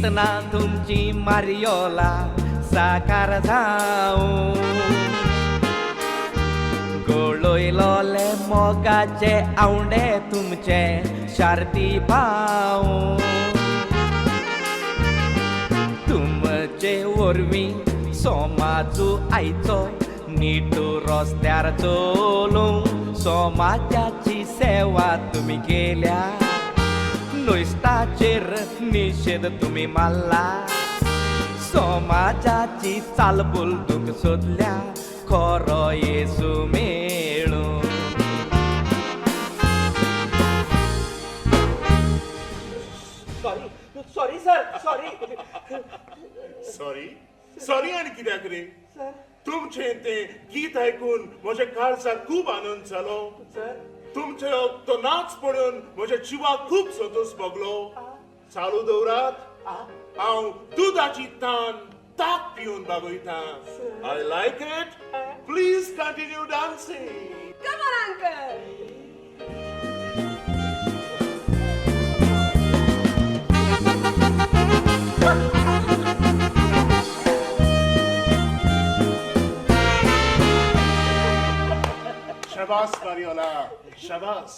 ना तुमची मारियोला साकार जाऊं गोळोयलोले मोगाचे आवडे तुमचे शारती पाऊं तुमचे वरवीं सोमाजू आयचो नीट रस्त्यार चलूंक समाजाची सेवा तुम्ही केल्या नुस्ताचेर निषेध तुम्ही मारला समाजाची चालबोल दूख सोदल्या खरो येसू मेळून sorry sir sorry sorry sorry आणि कित्याक रे तुमचे ते गीत ऐकून म्हज्या काळजाक खूप आनंद जालो तुमचे तो नाच पळोवन म्हज्या जिवाक खूप संतोष भोगलो चालू दवरात हांव दुधाची ताक पिवन बागयता I like it please continue dancing come on uncle शाबास मारियोला शाबास